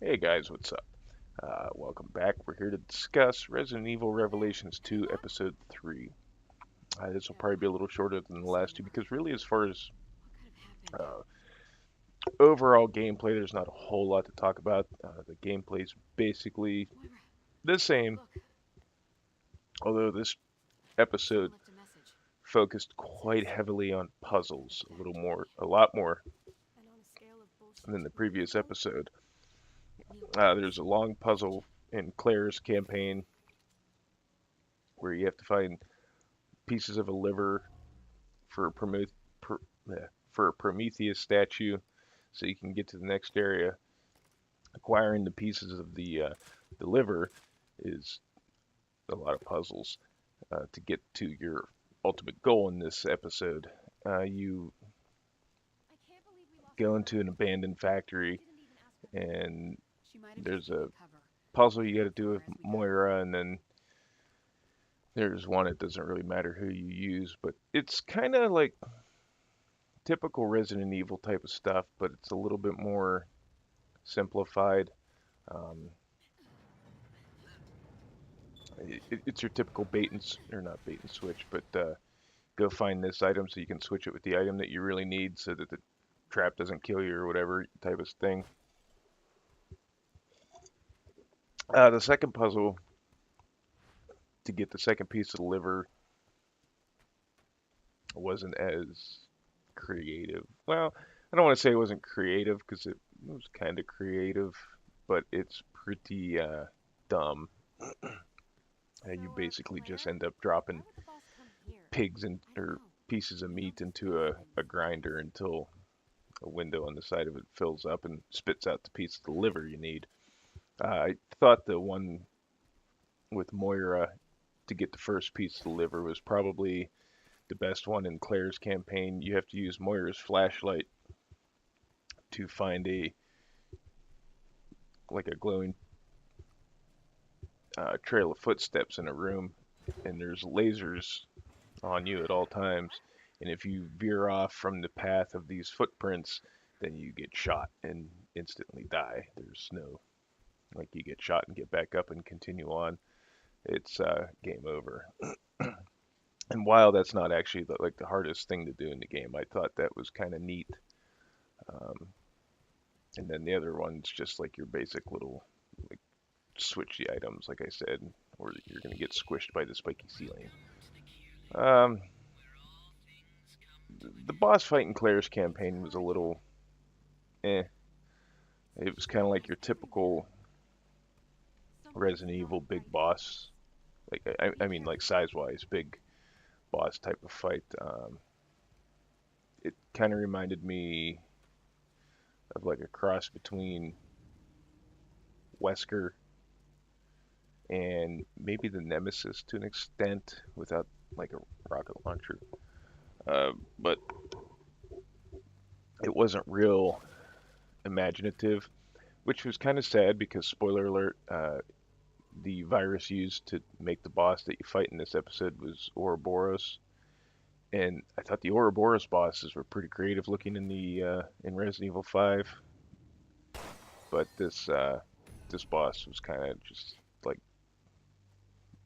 Hey guys, what's up? Welcome back. We're here to discuss Resident Evil Revelations 2, Episode 3. This will probably be a little shorter than the last two because, really, as far as uh, overall gameplay, there's not a whole lot to talk about. The gameplay is basically the same, although this episode focused quite heavily on puzzles, a lot more than the previous episode. There's a long puzzle in Claire's campaign where you have to find pieces of a liver for a per, for a Prometheus statue, so you can get to the next area. Acquiring the pieces of the liver is a lot of puzzles to get to your ultimate goal in this episode. You go into an abandoned factory, and there's a puzzle you got to do with Moira, and then there's one. It doesn't really matter who you use, but it's kind of like typical Resident Evil type of stuff, but it's a little bit more simplified. Um, it's your typical or not bait and switch, but go find this item so you can switch it with the item that you really need so that the trap doesn't kill you or whatever type of thing. The second puzzle to get the second piece of the liver wasn't as creative. Well, I don't want to say it wasn't creative because it was kind of creative, but it's pretty dumb. You basically just end up dropping pigs and or pieces of meat into a grinder until a window on the side of it fills up and spits out the piece of the liver you need. I thought the one with Moira to get the first piece of the liver was probably the best one in Claire's campaign. You have to use Moira's flashlight to find a glowing trail of footsteps in a room, and there's lasers on you at all times. And if you veer off from the path of these footprints, then you get shot and instantly die. There's no, like, you get shot and get back up and continue on. It's game over. And while that's not actually the hardest thing to do in the game, I thought that was kind of neat. Um, and then the other one's just like your basic little like switch the items, like I said, or you're gonna get squished by the spiky ceiling. Um, the boss fight in Claire's campaign was a little eh. It was kind of like your typical Resident Evil big boss, like I mean like size-wise big boss type of fight. It kind of reminded me of like a cross between Wesker and maybe the Nemesis to an extent without like a rocket launcher. But it wasn't real imaginative, which was kind of sad because, spoiler alert, the virus used to make the boss that you fight in this episode was Ouroboros. And I thought the Ouroboros bosses were pretty creative looking in the in Resident Evil 5, but this boss was kind of just like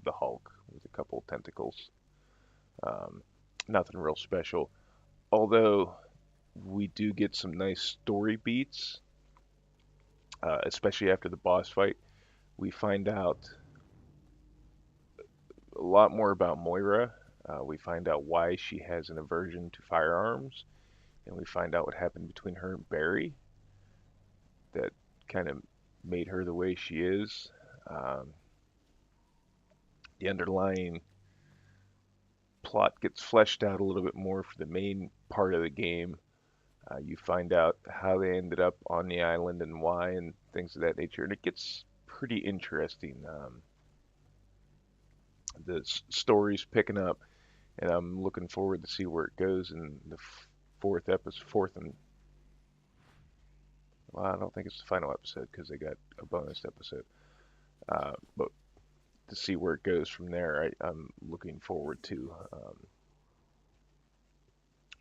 the Hulk with a couple of tentacles. Um, Nothing real special. Although we do get some nice story beats, especially after the boss fight. We find out a lot more about Moira. We find out why she has an aversion to firearms, and we find out what happened between her and Barry that kind of made her the way she is. Um, the underlying plot gets fleshed out a little bit more for the main part of the game. You find out how they ended up on the island and why, and things of that nature, and it gets pretty interesting. The story's picking up, and I'm looking forward to see where it goes in the fourth episode. Fourth and well, I don't think it's the final episode because they got a bonus episode. But to see where it goes from there, I'm looking forward to.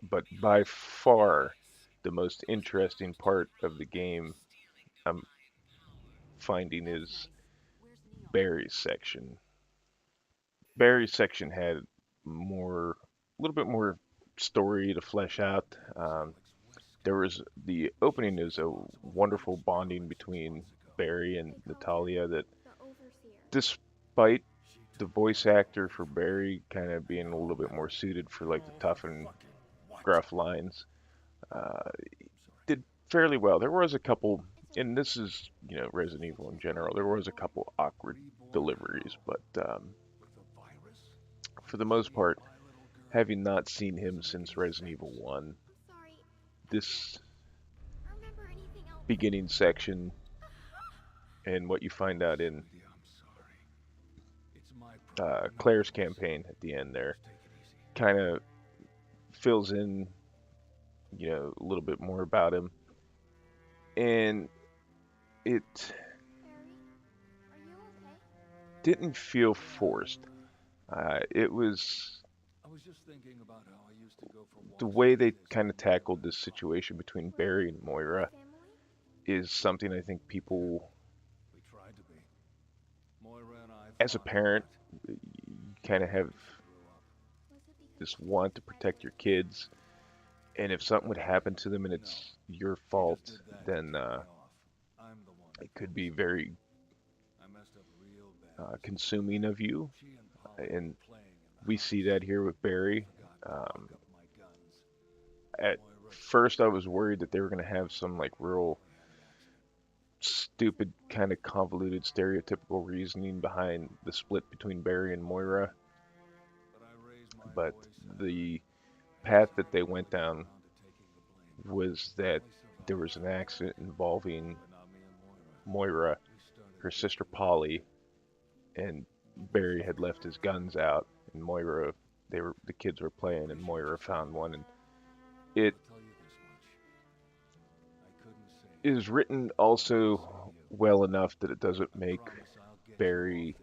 But by far, the most interesting part of the game. I'm finding is Barry's section. Barry's section had a little bit more story to flesh out. There was the opening is a wonderful bonding between Barry and Natalia that, despite the voice actor for Barry kind of being a little bit more suited for like the tough and gruff lines, uh, did fairly well. There was a couple, and this is Resident Evil in general. There was a couple awkward deliveries, but for the most part, having not seen him since Resident Evil 1, this beginning section and what you find out in Claire's campaign at the end there kind of fills in, a little bit more about him, and it didn't feel forced. It was the way they kind of tackled this situation between Barry and Moira is something I think people, as a parent, you kind of have this want to protect your kids, and if something would happen to them and it's your fault, then it could be very consuming of you. And we see that here with Barry. Um, at first, I was worried that they were going to have some like real stupid, kind of convoluted, stereotypical reasoning behind the split between Barry and Moira, but the path that they went down was that there was an accident involving Moira, her sister Polly, and Barry had left his guns out, and the kids were playing, and Moira found one, and it is written also well enough that it doesn't make Barry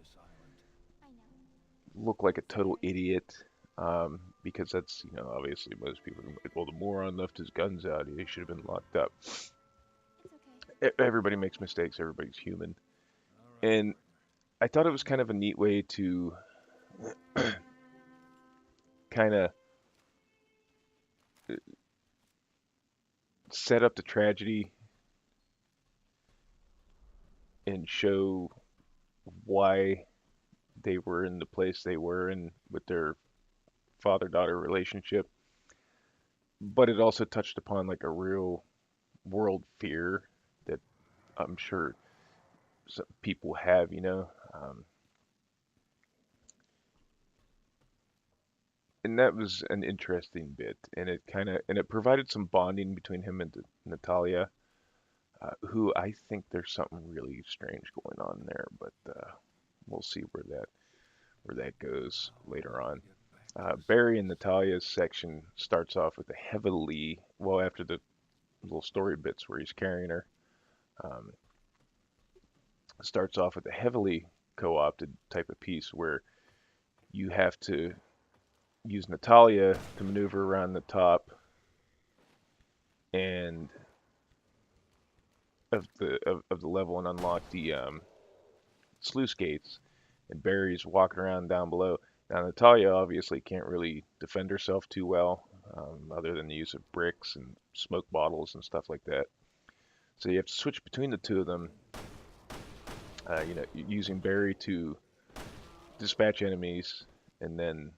look like a total idiot. Because that's, obviously most people are like, well, the moron left his guns out. He should have been locked up. Everybody makes mistakes. Everybody's human. And I thought it was kind of a neat way to kind of set up the tragedy and show why they were in the place they were in with their father-daughter relationship. But it also touched upon like a real world fear that I'm sure some people have. And that was an interesting bit, and it provided some bonding between him and Natalia, who I think there's something really strange going on there, but we'll see where that goes later on. Barry and Natalia's section starts off with a heavily, well, after the little story bits where he's carrying her, um, starts off with a heavily co-opted type of piece where you have to use Natalia to maneuver around the top and of the level and unlock the sluice gates, and Barry's walking around down below. Now Natalia obviously can't really defend herself too well, other than the use of bricks and smoke bottles and stuff like that. So you have to switch between the two of them. Using Barry to dispatch enemies, and then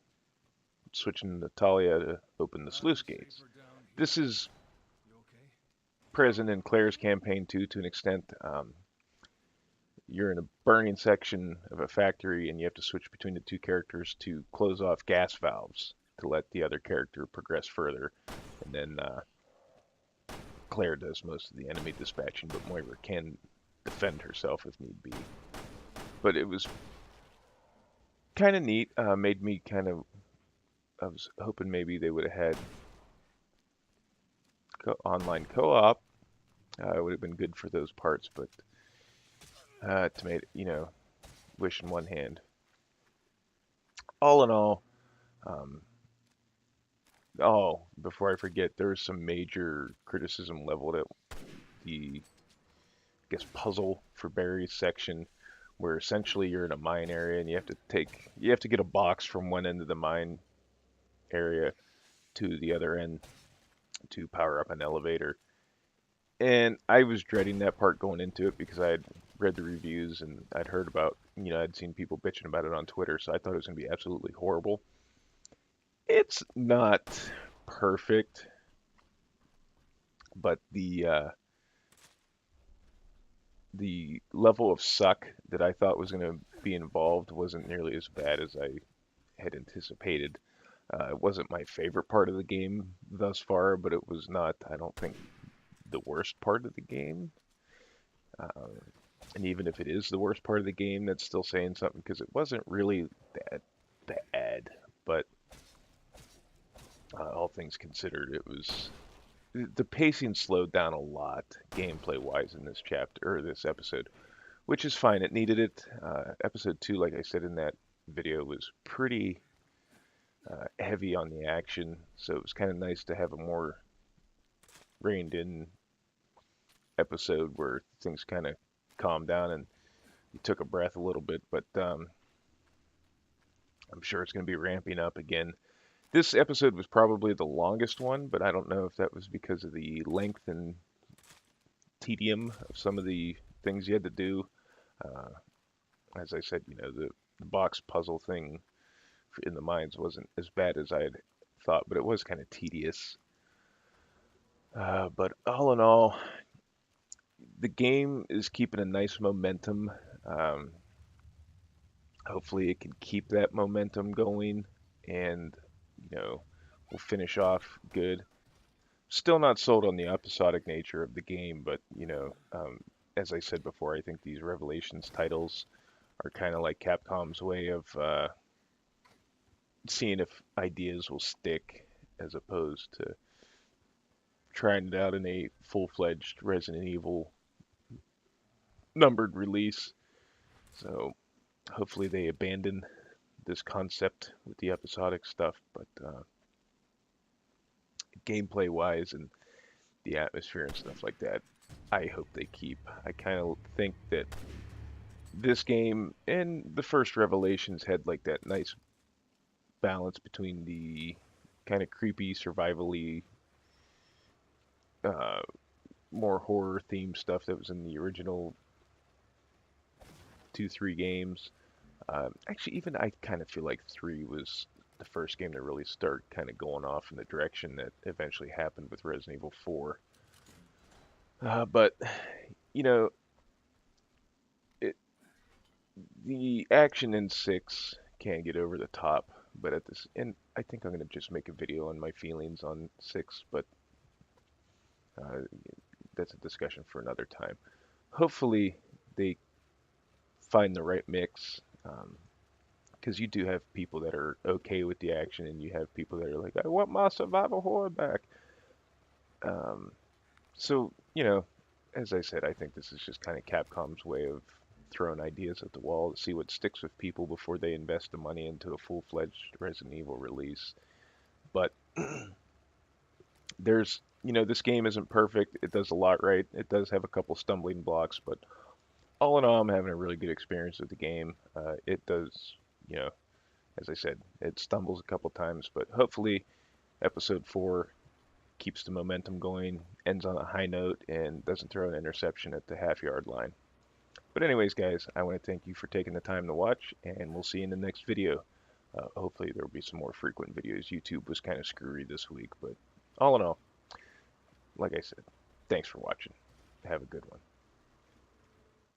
switching Natalia to open the sluice gates. This is present in Claire's campaign too, to an extent. You're in a burning section of a factory, and you have to switch between the two characters to close off gas valves to let the other character progress further. And then Claire does most of the enemy dispatching, but Moira can defend herself if need be. But it was kind of neat. Made me kind of. I was hoping maybe they would have had online co-op. It would have been good for those parts, but to make wish in one hand. All in all, before I forget, there was some major criticism leveled at the guess, puzzle for berries section where essentially you're in a mine area and you have to get a box from one end of the mine area to the other end to power up an elevator. And I was dreading that part going into it because I had read the reviews and I'd heard about, I'd seen people bitching about it on Twitter, so I thought it was going to be absolutely horrible. It's not perfect, but the level of suck that I thought was going to be involved wasn't nearly as bad as I had anticipated. It wasn't my favorite part of the game thus far, but it was not, I don't think, the worst part of the game. Um, and even if it is the worst part of the game, that's still saying something because it wasn't really that bad. But all things considered, it was the pacing slowed down a lot gameplay wise in this chapter or this episode, which is fine. It needed it. Episode 2, like I said in that video, was pretty heavy on the action, so it was kind of nice to have a more reined in episode where things kind of calmed down and you took a breath a little bit. But I'm sure it's going to be ramping up again. This episode was probably the longest one, but I don't know if that was because of the length and tedium of some of the things you had to do. Uh, as I said, the box puzzle thing in the mines wasn't as bad as I had thought, but it was kind of tedious. But all in all, the game is keeping a nice momentum. Um, Hopefully, it can keep that momentum going, and we'll finish off good. Still not sold on the episodic nature of the game, but as I said before, I think these Revelations titles are kind of like Capcom's way of seeing if ideas will stick, as opposed to trying it out in a full-fledged Resident Evil numbered release. So hopefully they abandon this concept with the episodic stuff, but gameplay wise and the atmosphere and stuff like that, I hope they keep. I kind of think that this game and the first Revelations had like that nice balance between the kind of creepy, survivally, uh, more horror themed stuff that was in the original 2, 3 games. Actually, even I kind of feel like 3 was the first game to really start kind of going off in the direction that eventually happened with Resident Evil 4. But you know, it, the action in 6 can get over the top. But at this, and I think I'm gonna just make a video on my feelings on 6. But uh, that's a discussion for another time. Hopefully, they find the right mix. Because you do have people that are okay with the action, and you have people that are like, I want my survival horror back. Um, so, as I said, I think this is just kind of Capcom's way of throwing ideas at the wall to see what sticks with people before they invest the money into a full-fledged Resident Evil release. But this game isn't perfect. It does a lot right. It does have a couple stumbling blocks, but all in all, I'm having a really good experience with the game. It does, you know, as I said, it stumbles a couple times, but hopefully episode 4 keeps the momentum going, ends on a high note, and doesn't throw an interception at the half-yard line. But anyways, guys, I want to thank you for taking the time to watch, and we'll see you in the next video. Hopefully there will be some more frequent videos. YouTube was kind of screwy this week, but all in all, like I said, thanks for watching. Have a good one.